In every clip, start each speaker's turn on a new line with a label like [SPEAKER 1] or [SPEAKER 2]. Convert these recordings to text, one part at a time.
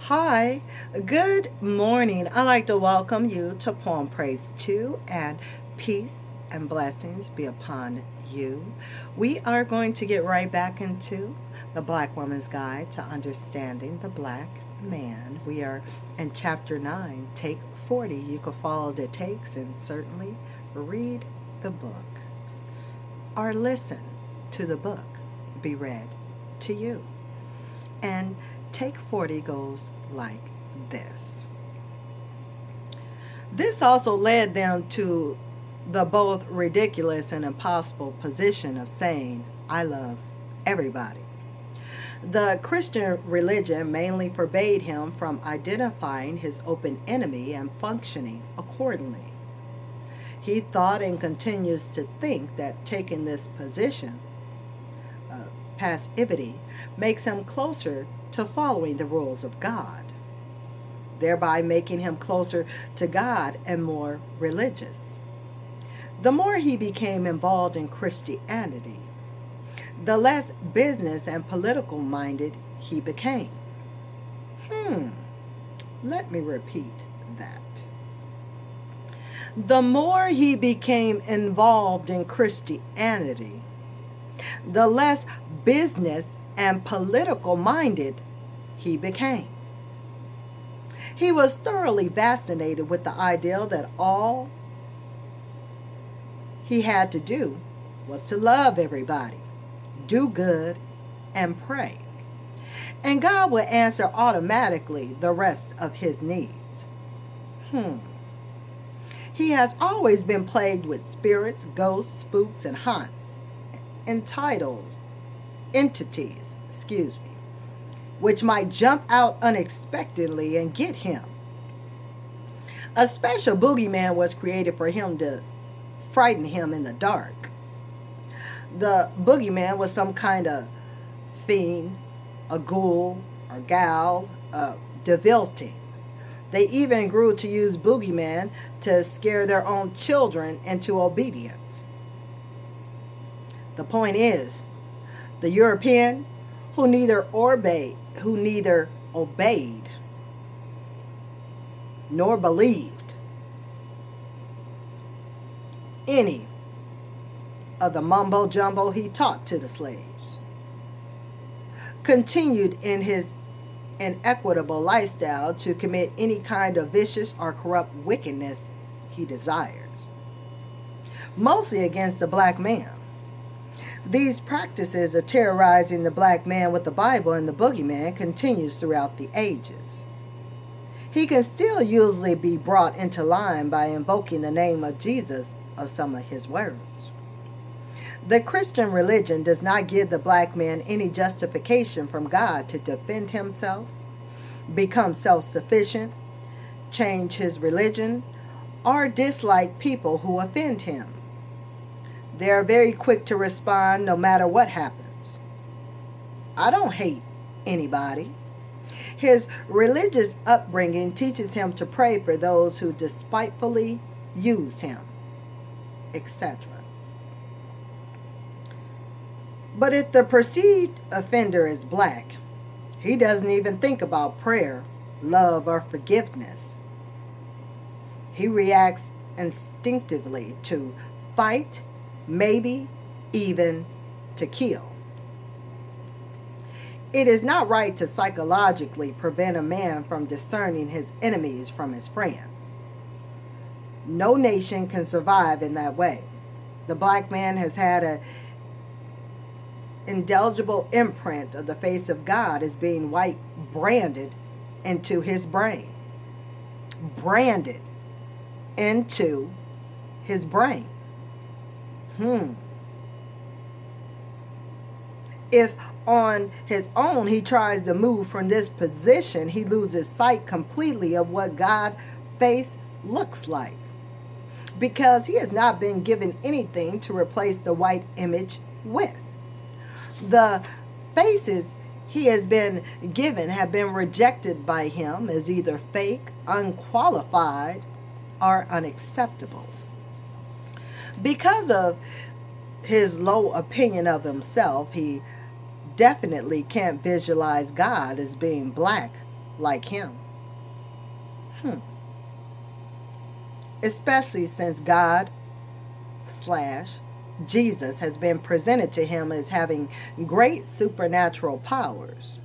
[SPEAKER 1] Hi, good morning. I'd like to welcome you to Poem Praise 2 and peace and blessings be upon you. We are going to get right back into the Black Woman's Guide to Understanding the Black Man. We are in Chapter 9, Take 40. You can follow the takes and certainly read the book or listen to the book be read to you. And Take 40 goes like this. This also led them to the both ridiculous and impossible position of saying, I love everybody. The Christian religion mainly forbade him from identifying his open enemy and functioning accordingly. He thought and continues to think that taking this position, passivity, makes him closer to following the rules of God, thereby making him closer to God and more religious. The more he became involved in Christianity, the less business and political minded he became. Let me repeat that. The more he became involved in Christianity, the less business and political minded he became. He was thoroughly fascinated with the idea that all he had to do was to love everybody, do good, and pray. And God would answer automatically the rest of his needs. He has always been plagued with spirits, ghosts, spooks, and haunts, entitled entities, which might jump out unexpectedly and get him. A special boogeyman was created for him to frighten him in the dark. The boogeyman was some kind of fiend, a ghoul or gal, devilting. They even grew to use boogeyman to scare their own children into obedience. The point is, the European who neither obeyed nor believed any of the mumbo jumbo he taught to the slaves, continued in his inequitable lifestyle to commit any kind of vicious or corrupt wickedness he desired, mostly against the black man. These practices of terrorizing the black man with the Bible and the boogeyman continues throughout the ages. He can still usually be brought into line by invoking the name of Jesus of some of his words. The Christian religion does not give the black man any justification from God to defend himself, become self-sufficient, change his religion, or dislike people who offend him. They are very quick to respond no matter what happens. I don't hate anybody. His religious upbringing teaches him to pray for those who despitefully use him, etc. But if the perceived offender is black, he doesn't even think about prayer, love, or forgiveness. He reacts instinctively to fight, maybe even to kill. It is not right to psychologically prevent a man from discerning his enemies from his friends. No nation can survive in that way. The black man has had an indelible imprint of the face of God as being white branded into his brain. Branded into his brain. If on his own he tries to move from this position, he loses sight completely of what God's face looks like, because he has not been given anything to replace the white image with. The faces he has been given have been rejected by him as either fake, unqualified, or unacceptable. Because of his low opinion of himself, he definitely can't visualize God as being black like him. Especially since God slash Jesus has been presented to him as having great supernatural powers,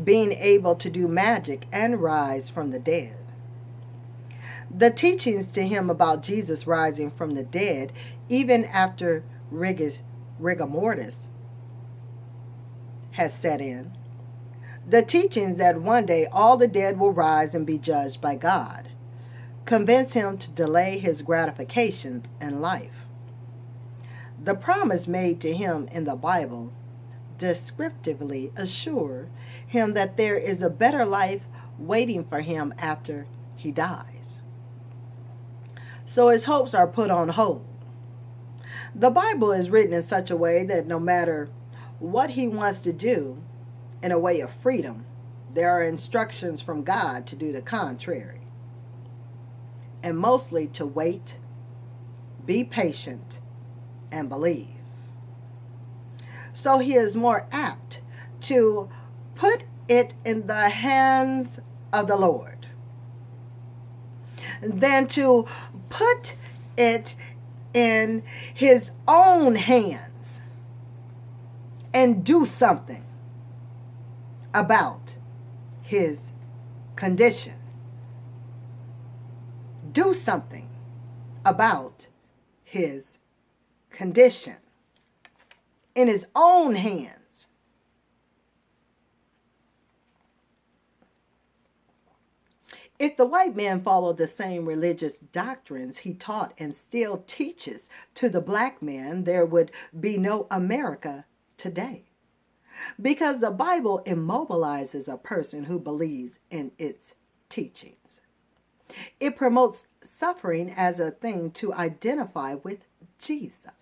[SPEAKER 1] being able to do magic and rise from the dead. The teachings to him about Jesus rising from the dead, even after rigor mortis has set in, the teachings that one day all the dead will rise and be judged by God, convince him to delay his gratifications in life. The promise made to him in the Bible descriptively assure him that there is a better life waiting for him after he dies. So his hopes are put on hold. The Bible is written in such a way that no matter what he wants to do in a way of freedom, there are instructions from God to do the contrary, and mostly to wait, be patient, and believe. So he is more apt to put it in the hands of the Lord than to put it in his own hands and do something about his condition. Do something about his condition in his own hands. If the white man followed the same religious doctrines he taught and still teaches to the black man, there would be no America today. Because the Bible immobilizes a person who believes in its teachings. It promotes suffering as a thing to identify with Jesus.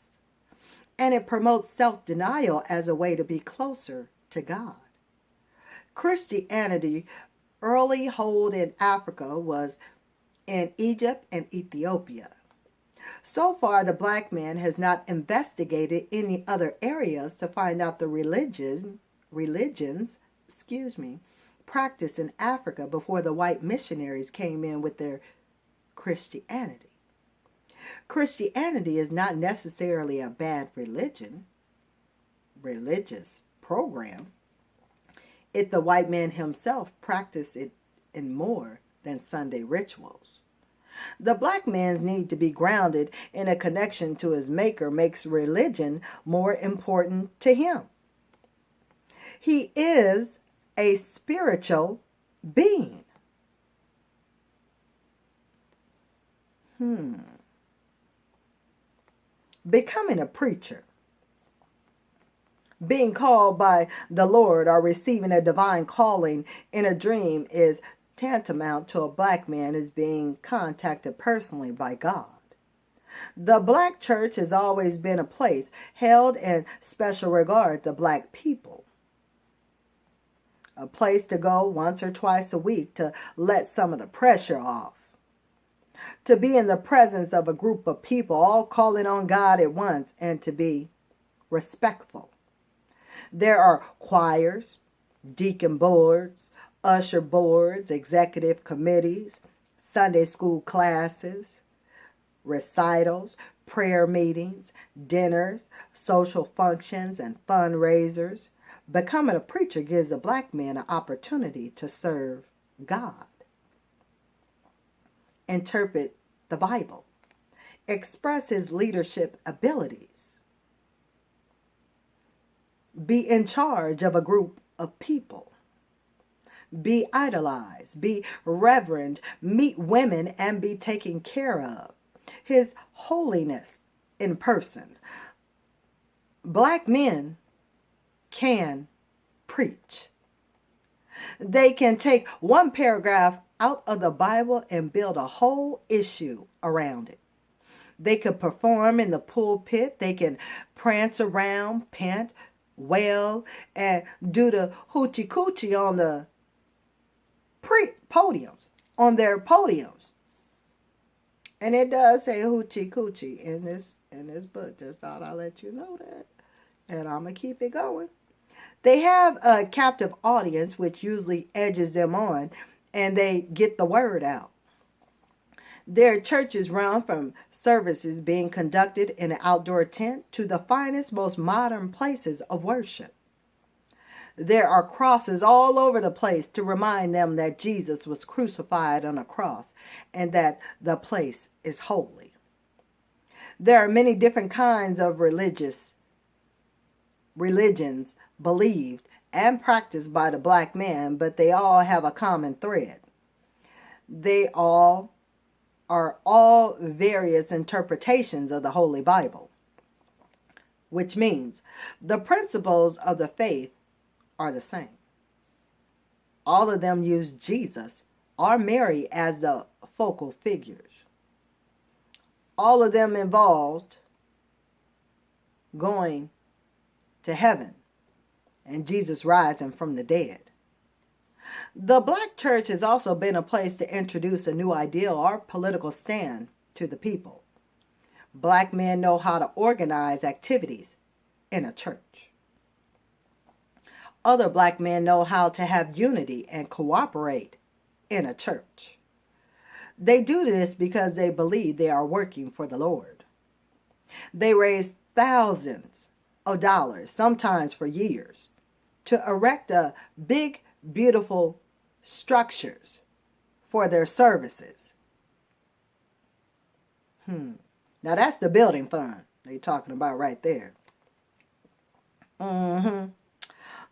[SPEAKER 1] And it promotes self-denial as a way to be closer to God. Christianity early hold in Africa was in Egypt and Ethiopia. So far, the black man has not investigated any other areas to find out the religions practiced in Africa before the white missionaries came in with their Christianity. Christianity is not necessarily a bad religious program, if the white man himself practiced it in more than Sunday rituals. The black man's need to be grounded in a connection to his maker makes religion more important to him. He is a spiritual being. Becoming a preacher, being called by the Lord, or receiving a divine calling in a dream is tantamount to a black man as being contacted personally by God. The black church has always been a place held in special regard to black people. A place to go once or twice a week to let some of the pressure off. To be in the presence of a group of people all calling on God at once, and to be respectful. There are choirs, deacon boards, usher boards, executive committees, Sunday school classes, recitals, prayer meetings, dinners, social functions, and fundraisers. Becoming a preacher gives a black man an opportunity to serve God, interpret the Bible, express his leadership abilities, be in charge of a group of people, be idolized, be reverend, meet women, and be taken care of. His holiness in person. Black men can preach. They can take one paragraph out of the Bible and build a whole issue around it. They can perform in the pulpit. They can prance around, pant, wail, and do the hoochie coochie on the podiums, on their podiums. And it does say hoochie coochie in this book. Just thought I'd let you know that. And I'm going to keep it going. They have a captive audience, which usually edges them on, and they get the word out. Their churches run from services being conducted in an outdoor tent to the finest, most modern places of worship. There are crosses all over the place to remind them that Jesus was crucified on a cross and that the place is holy. There are many different kinds of religions believed and practiced by the black man, but they all have a common thread. They are all various interpretations of the Holy Bible, which means the principles of the faith are the same. All of them use Jesus or Mary as the focal figures. All of them involved going to heaven and Jesus rising from the dead. The black church has also been a place to introduce a new ideal or political stand to the people. Black men know how to organize activities in a church. Other black men know how to have unity and cooperate in a church. They do this because they believe they are working for the Lord. They raise thousands of dollars, sometimes for years, to erect a big, beautiful structures for their services. Now that's the building fund they're talking about right there.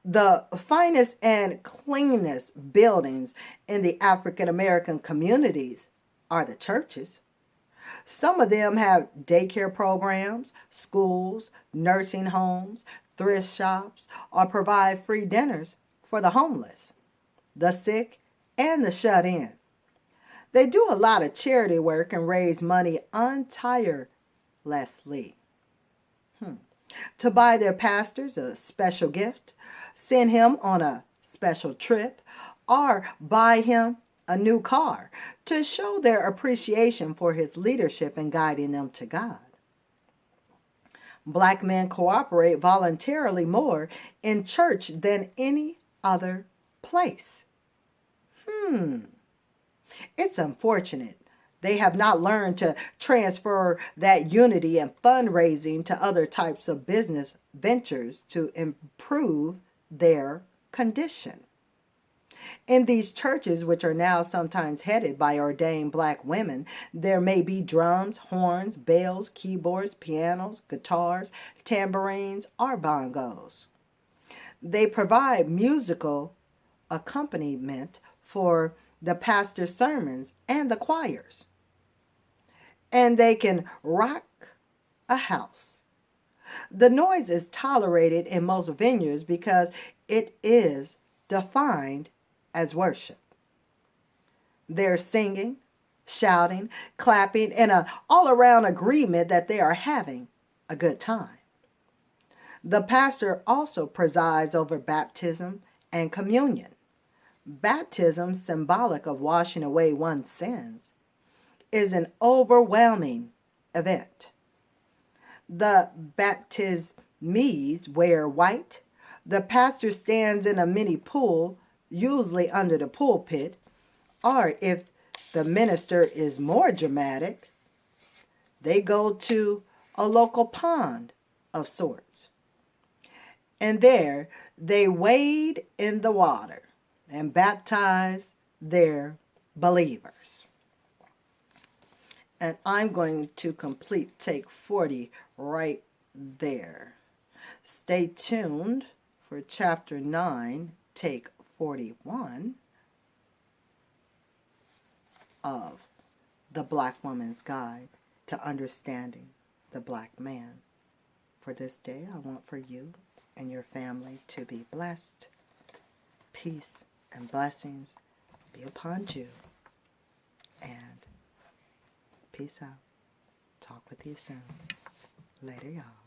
[SPEAKER 1] The finest and cleanest buildings in the African American communities are the churches. Some of them have daycare programs, schools, nursing homes, thrift shops, or provide free dinners for the homeless, the sick, and the shut-in. They do a lot of charity work and raise money untirelessly. To buy their pastors a special gift, send him on a special trip, or buy him a new car to show their appreciation for his leadership in guiding them to God. Black men cooperate voluntarily more in church than any other place. It's unfortunate they have not learned to transfer that unity and fundraising to other types of business ventures to improve their condition. In these churches, which are now sometimes headed by ordained black women, there may be drums, horns, bells, keyboards, pianos, guitars, tambourines, or bongos. They provide musical accompaniment for the pastor's sermons and the choirs. And they can rock a house. The noise is tolerated in most venues because it is defined as worship. They're singing, shouting, clapping, and an all-around agreement that they are having a good time. The pastor also presides over baptism and communion. Baptism, symbolic of washing away one's sins, is an overwhelming event. The baptismees wear white. The pastor stands in a mini pool, usually under the pulpit, or if the minister is more dramatic, they go to a local pond of sorts. And there they wade in the water and baptize their believers. And I'm going to complete take 40 right there. Stay tuned for chapter 9, take 41 of The Black Woman's Guide to Understanding the Black Man. For this day, I want for you and your family to be blessed. Peace and blessings be upon you. And peace out. Talk with you soon. Later, y'all.